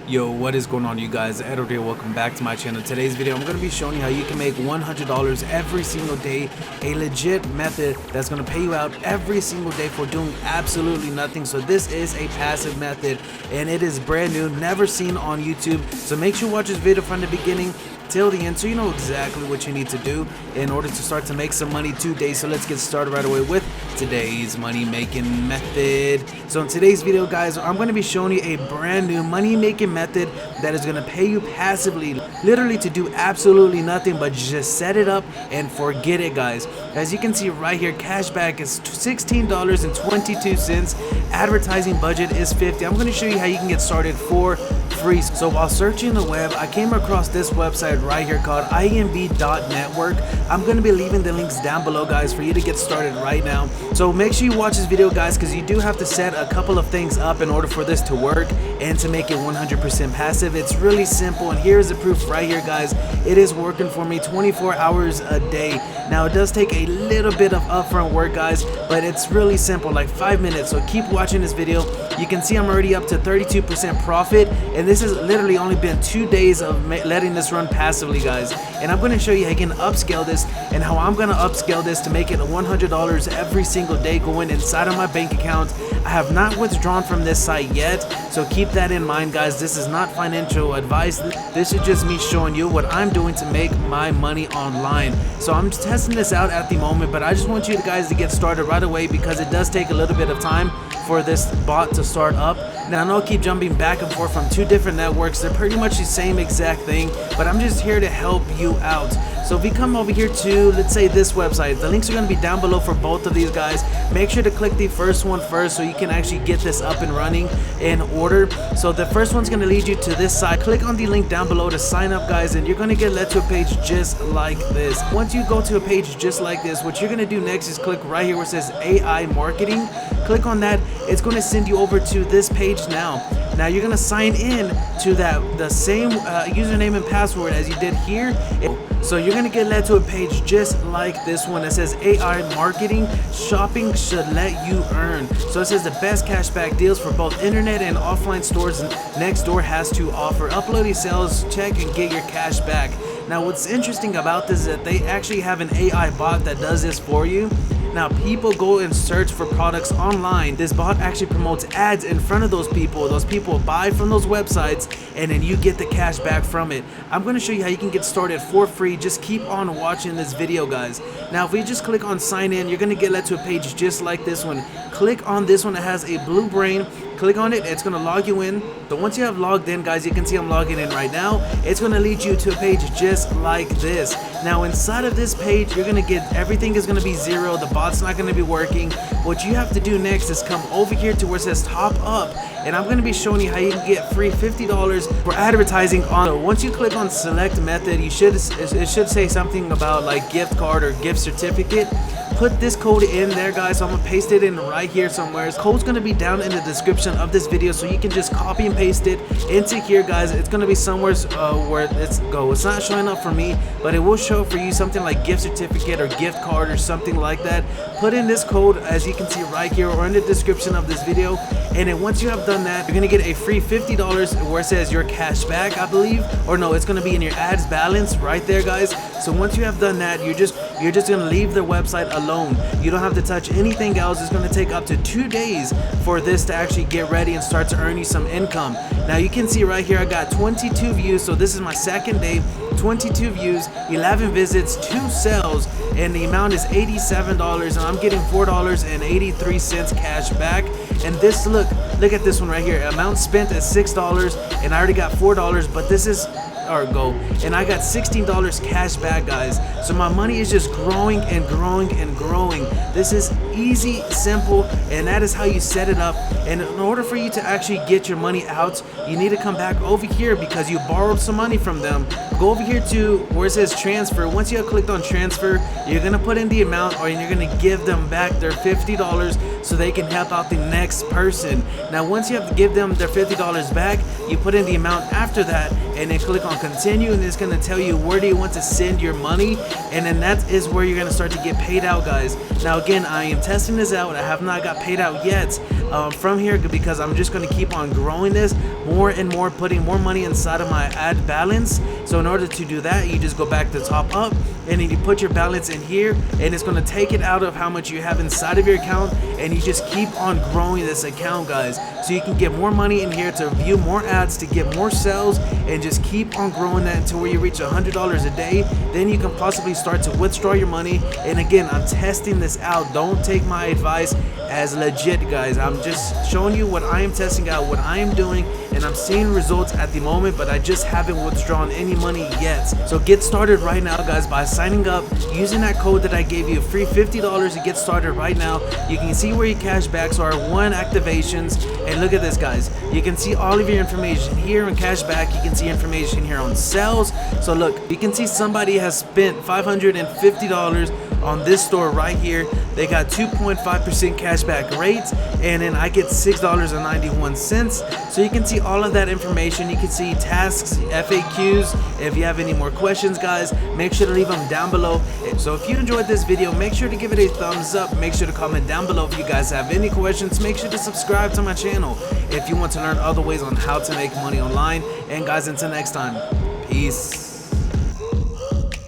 Yo, what is going on, you guys? Edo here. Welcome back to my channel. Today's video, I'm going to be showing you how you can make $100 every single day, a legit method that's going to pay you out every single day for doing absolutely nothing. So this is a passive method and it is brand new, never seen on YouTube. So make sure you watch this video from the beginning till the end so you know exactly what you need to do in order to start to make some money today. So let's get started right away with today's money making method. So in today's video, guys, I'm going to be showing you a brand new money making method that is going to pay you passively, literally to do absolutely nothing but just set it up and forget it, guys. As you can see right here, cashback is $16.22. Advertising budget is $50. I'm going to show you how you can get started for free. So while searching the web, I came across this website right here called imb.network. I'm going to be leaving the links down below, guys, for you to get started right now. So make sure you watch this video, guys, because you do have to set a couple of things up in order for this to work and to make it 100% passive. It's really simple, and here's the proof right here, guys. It is working for me 24 hours a day. Now it does take a little bit of upfront work, guys, but it's really simple, like 5 minutes. So keep watching this video. You can see I'm already up to 32% profit, and this has literally only been 2 days of letting this run passively, guys. And I'm going to show you how you can upscale this and how I'm going to upscale this to make it $100 every single day going inside of my bank account. I have not withdrawn from this site yet, so keep that in mind, guys. This is not financial advice. This is just me showing you what I'm doing to make my money online. So I'm testing this out at the moment, but I just want you guys to get started right away because it does take a little bit of time for this bot to start up. Now I know I keep jumping back and forth from two different networks. They're pretty much the same exact thing, but I'm just here to help you out. So if you come over here to, let's say, this website, the links are going to be down below for both of these, guys. Make sure to click the first one first so you can actually get this up and running in order. So the first one's going to lead you to this site. Click on the link down below to sign up, guys, and you're going to get led to a page just like this. Once you go to a page just like this, what you're going to do next is click right here where it says AI marketing. Click on that. It's going to send you over to this page now. Now you're going to sign in to the same username and password as you did here. So you're going to get led to a page just like this one that says AI marketing. Shopping should let you earn. So it says the best cashback deals for both internet and offline stores Nextdoor has to offer. Upload your sales check and get your cash back. Now what's interesting about this is that they actually have an AI bot that does this for you. Now people go and search for products online. This bot actually promotes ads in front of those people. Those people buy from those websites and then you get the cash back from it. I'm going to show you how you can get started for free. Just keep on watching this video, guys. Now if we just click on sign in, you're going to get led to a page just like this one. Click on this one that has a blue brain. Click on it, it's going to log you in. So once you have logged in, guys, you can see I'm logging in right now. It's going to lead you to a page just like this. Now inside of this page, you're going to get, everything is going to be zero. The bot's not going to be working. What you have to do next is come over here to where it says top up, and I'm going to be showing you how you can get free $50 for advertising on. So once you click on select method, it should say something about like gift card or gift certificate. Put this code in there, guys. So I'm gonna paste it in right here somewhere. The code's gonna be down in the description of this video, so you can just copy and paste it into here, guys. It's gonna be somewhere where it's go. It's not showing up for me, but it will show for you something like gift certificate or gift card or something like that. Put in this code as you can see right here or in the description of this video, and then once you have done that, you're gonna get a free $50 where it says your cash back, I believe, or no, it's gonna be in your ads balance right there, guys. So once you have done that, you're just gonna leave the website alone. You don't have to touch anything else. It's gonna take up to 2 days for this to actually get ready and start to earn you some income. Now you can see right here I got 22 views, so this is my second day. 22 views, 11 visits, 2 sales, and the amount is $87, and I'm getting $4.83 cash back. And this, look at this one right here. Amount spent at $6, and I already got $4, but this is and I got $16 cash back, guys. So my money is just growing and growing and growing. This is easy, simple, and that is how you set it up. And in order for you to actually get your money out, you need to come back over here because you borrowed some money from them. Go over here to where it says transfer. Once you have clicked on transfer, you're gonna put in the amount, or you're gonna give them back their $50 so they can help out the next person. Now once you have to give them their $50 back, you put in the amount after that and then click on continue, and it's going to tell you where do you want to send your money, and then that is where you're going to start to get paid out, guys. Now again, I am testing this out. I have not got paid out yet. from here, because I'm just going to keep on growing this more and more, putting more money inside of my ad balance. So in order to do that, you just go back to top up, and then you put your balance in here, and it's going to take it out of how much you have inside of your account, and you just keep on growing this account, guys, so you can get more money in here to view more ads, to get more sales, and just keep on growing that until where you reach $100 a day. Then you can possibly start to withdraw your money. And again, I'm testing this out. Don't take my advice as legit, guys. I'm just showing you what I am testing out, what I am doing, and I'm seeing results at the moment, but I just haven't withdrawn any money yet. So get started right now, guys, by signing up using that code that I gave you, free $50 to get started right now. You can see where your cash backs are, 1 activations, and look at this, guys. You can see all of your information here on cashback. You can see information here on sales. So look, you can see somebody has spent $550 on this store right here. They got 2.5% cashback rates, and then I get $6.91. So you can see all of that information. You can see tasks, FAQs. If you have any more questions, guys, make sure to leave them down below. So if you enjoyed this video, make sure to give it a thumbs up. Make sure to comment down below if you guys have any questions. Make sure to subscribe to my channel if you want to learn other ways on how to make money online. And guys, until next time, peace.